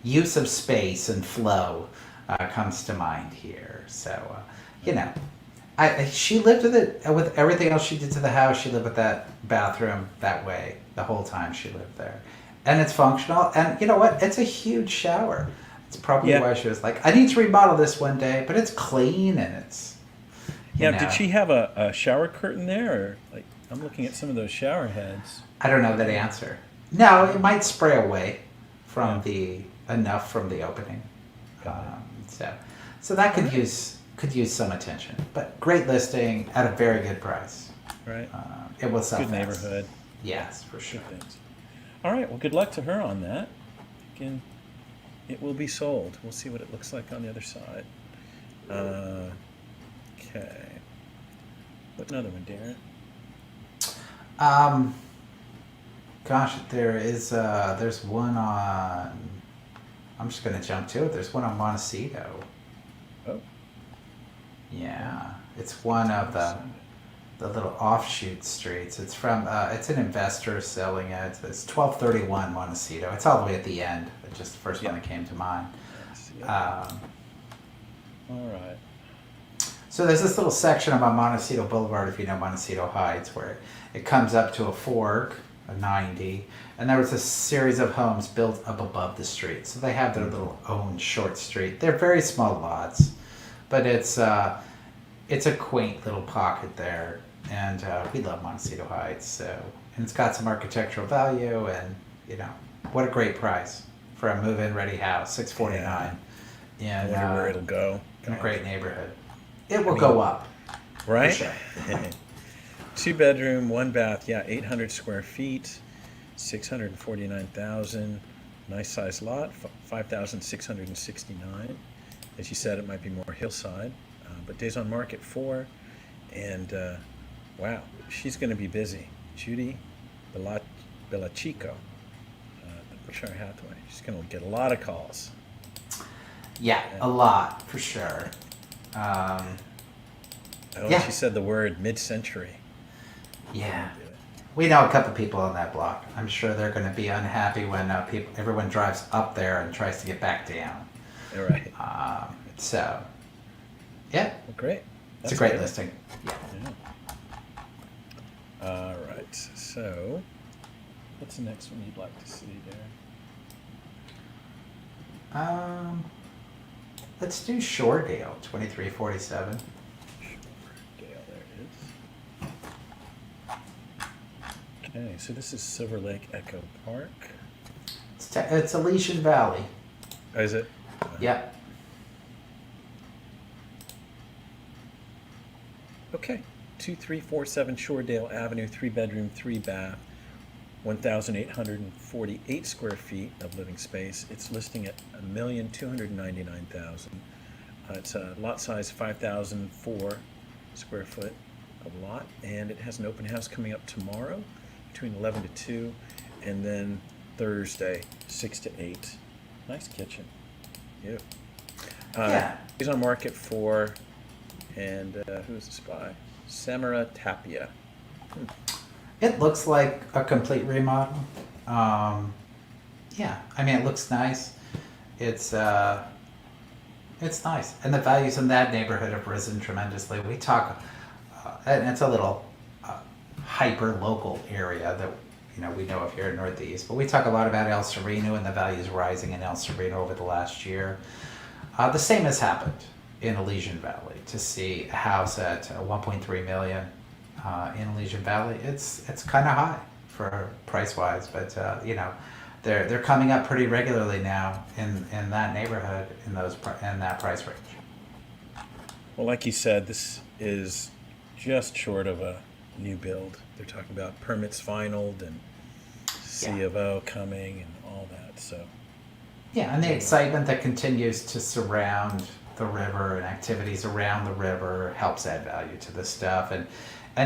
B: Use of space and flow comes to mind here. So, you know, she lived with it with everything else she did to the house. She lived with that bathroom that way the whole time she lived there, and it's functional. And you know what? It's a huge shower. It's probably
A: Yeah.
B: why she was like, I need to remodel this one day, but it's clean and it's.
A: Yeah,
B: know.
A: did she have a shower curtain there? Or, like, I'm looking at some of those shower heads.
B: I don't know that answer. No, it might spray away from enough from the opening. So that could use some attention. But great listing at a very good price.
A: Right.
B: It will sell
A: Good
B: fast.
A: neighborhood.
B: Yes, for sure.
A: Good things. All right. Well, good luck to her on that. Again, it will be sold. We'll see what it looks like on the other side. Okay. What another one, Darren?
B: Gosh, there's one on. I'm just gonna jump to it. There's one on Montecito.
A: Oh.
B: Yeah, it's one of the little offshoot streets. It's from it's an investor selling it. It's 1231 Montecito. It's all the way at the end. It's just the first one that came to mind.
A: All right.
B: So there's this little section on Montecito Boulevard, if you know Montecito Heights, where it comes up to a fork, a 90, and there was a series of homes built up above the street. So they have their little own short street. They're very small lots, but it's a quaint little pocket there, and we love Montecito Heights. So, and it's got some architectural value, and you know, what a great price for a move-in ready house, $649.
A: I wonder where it'll go.
B: In a great neighborhood. It will go up.
A: Right?
B: For sure.
A: 2 bedroom, 1 bath. Yeah, 800 square feet, 649,000. Nice size lot, 5,669. As you said, it might be more hillside, but days on market 4. And wow, she's going to be busy. Judy Bellachico, Berkshire Hathaway. She's going to get a lot of calls.
B: Yeah, a lot for sure.
A: She said the word mid-century.
B: Yeah, we know a couple people on that block. I'm sure they're going to be unhappy when everyone drives up there and tries to get back down.
A: All right.
B: So, yeah,
A: Well, great.
B: it's a great listing. Yeah.
A: All right. So, what's the next one you'd like to see there?
B: Let's do Shoredale, 2347.
A: Dale, there it is. Okay, so this is Silver Lake Echo Park.
B: It's Elysian Valley.
A: Oh, is it?
B: Yep.
A: Okay. 2347 Shoredale Avenue, 3 bedroom, 3 bath, 1,848 square feet of living space. It's listing at $1,299,000. It's a lot size 5,004 square foot of lot, and it has an open house coming up tomorrow between 11 to 2, and then Thursday 6 to 8. Nice kitchen. Yeah.
B: Yeah.
A: It's on market for And who's the spy? Samara Tapia.
B: It looks like a complete remodel. Yeah, I mean, it looks nice. It's nice, and the values in that neighborhood have risen tremendously. We talk, and it's a little hyper local area that we know of here in Northeast, but we talk a lot about El Sereno and the values rising in El Sereno over the last year. The same has happened in Elysian Valley. To see a house at 1.3 million in Elysian Valley, it's kind of high for price wise, but they're coming up pretty regularly now in that neighborhood in that price range.
A: Well, like you said, this is just short of a new build. They're talking about permits finalized and C of O coming and all that. So
B: yeah, and the excitement that continues to surround the river and activities around the river helps add value to this stuff, and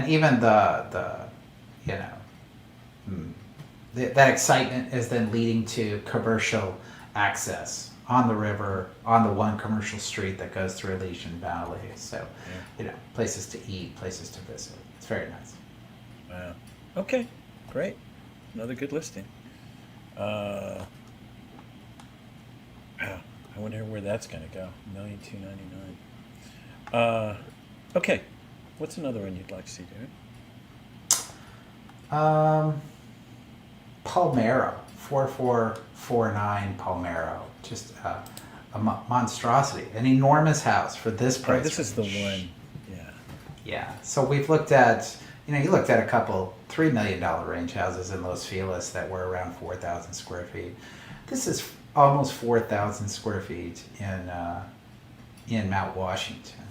B: even that excitement is then leading to commercial access on the river, on the one commercial street that goes through Elysian Valley. So, places to eat, places to visit. It's very nice.
A: Wow. Okay, great. Another good listing. Wow. I wonder where that's going to go. $1,299,000. Okay. What's another one you'd like to see, David?
B: Palmero, 4449 Palmero, just a monstrosity, an enormous house for this price.
A: This is the one.
B: Yeah. So we've looked at, you looked at a couple $3 million range houses in Los Feliz that were around 4,000 square feet. This is almost 4,000 square feet in Mount Washington,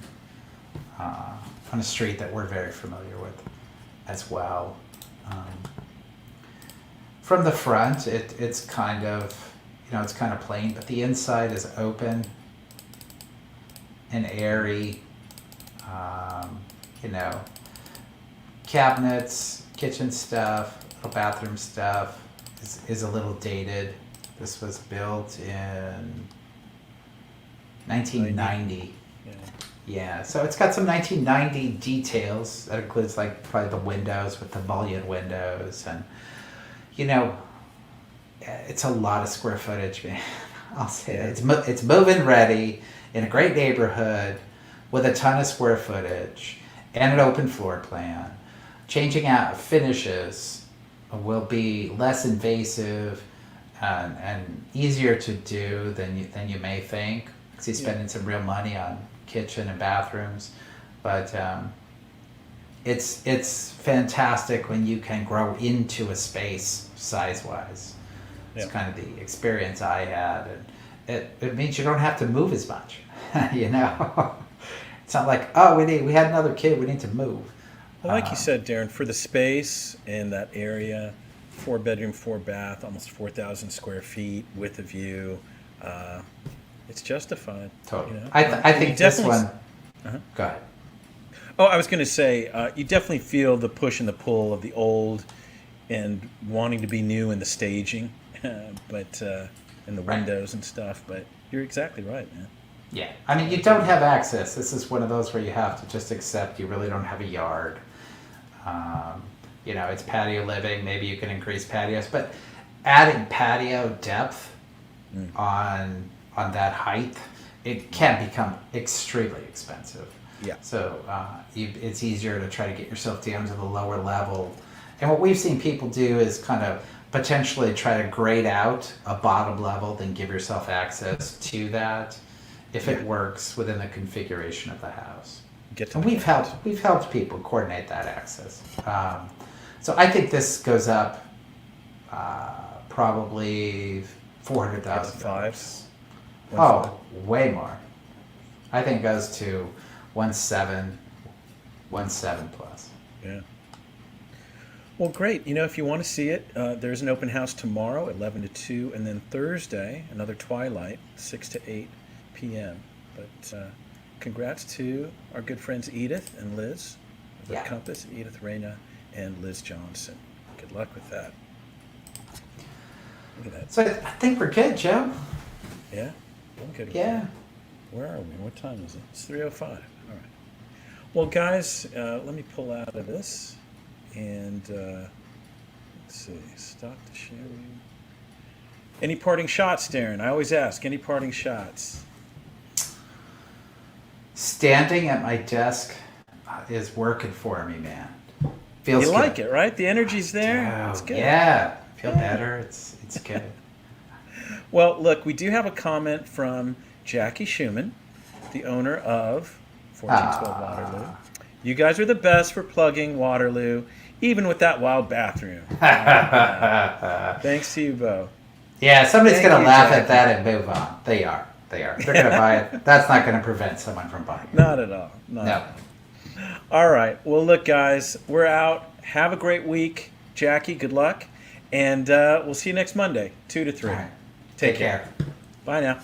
B: on a street that we're very familiar with as well. From the front, it's kind of plain, but the inside is open and airy. Cabinets, kitchen stuff, little bathroom stuff is a little dated. This was built in 1990. Yeah, so it's got some 1990 details. That includes probably the windows with the mullioned windows, and it's a lot of square footage, man. I'll say it's move-in ready in a great neighborhood with a ton of square footage and an open floor plan. Changing out finishes will be less invasive and easier to do than you may think, because he's spending some real money on kitchen and bathrooms. But it's fantastic when you can grow into a space size-wise. It's kind of the experience I had, and it means you don't have to move as much. It's not like, we had another kid, we need to move.
A: Well, like you said, Darren, for the space in that area, 4-bedroom, 4-bath, almost 4,000 square feet with a view, it's justified.
B: Totally. I think this one. Go ahead.
A: Oh, I was going to say, you definitely feel the push and the pull of the old and wanting to be new in the staging, but in the windows and stuff. But you're exactly right, man.
B: Yeah, I mean, you don't have access. This is one of those where you have to just accept you really don't have a yard. It's patio living. Maybe you can increase patios, but adding patio depth on that height, it can become extremely expensive.
A: Yeah.
B: So it's easier to try to get yourself down to the lower level. And what we've seen people do is kind of potentially try to grade out a bottom level, then give yourself access to that if it works within the configuration of the house. And we've helped people coordinate that access. So I think this goes up probably $400,000. Oh, way more. I think it goes to 1.7 plus.
A: Yeah. Well, great. If you want to see it, there's an open house tomorrow, 11 to 2, and then Thursday, another twilight, 6 to 8 p.m. But congrats to our good friends Edith and Liz of Compass, Edith Reyna and Liz Johnson. Good luck with that. Look at that.
B: So I think we're good, Joe.
A: Yeah? I'm good with
B: Yeah.
A: that. Where are we? What time is it? It's 3:05. All right. Well, guys, let me pull out of this and let's see. Stop the sharing. Any parting shots, Darren? I always ask. Any parting shots?
B: Standing at my desk is working for me, man. Feels
A: You
B: good.
A: like it, right? The energy's there. It's good.
B: Yeah, feel better. It's good.
A: Well, look, we do have a comment from Jackie Schumann, the owner of 1412 Waterloo. You guys are the best for plugging Waterloo, even with that wild bathroom. Thanks to you, Bo.
B: Yeah, somebody's
A: Thank
B: going to
A: you,
B: laugh
A: Jackie.
B: at that and move on. They are. They're going to buy it. That's not going to prevent someone from buying it.
A: Not at all. Not
B: No.
A: at all. All right. Well, look, guys, we're out. Have a great week. Jackie, good luck. And we'll see you next Monday, 2 to 3.
B: All right.
A: Take care. Bye now.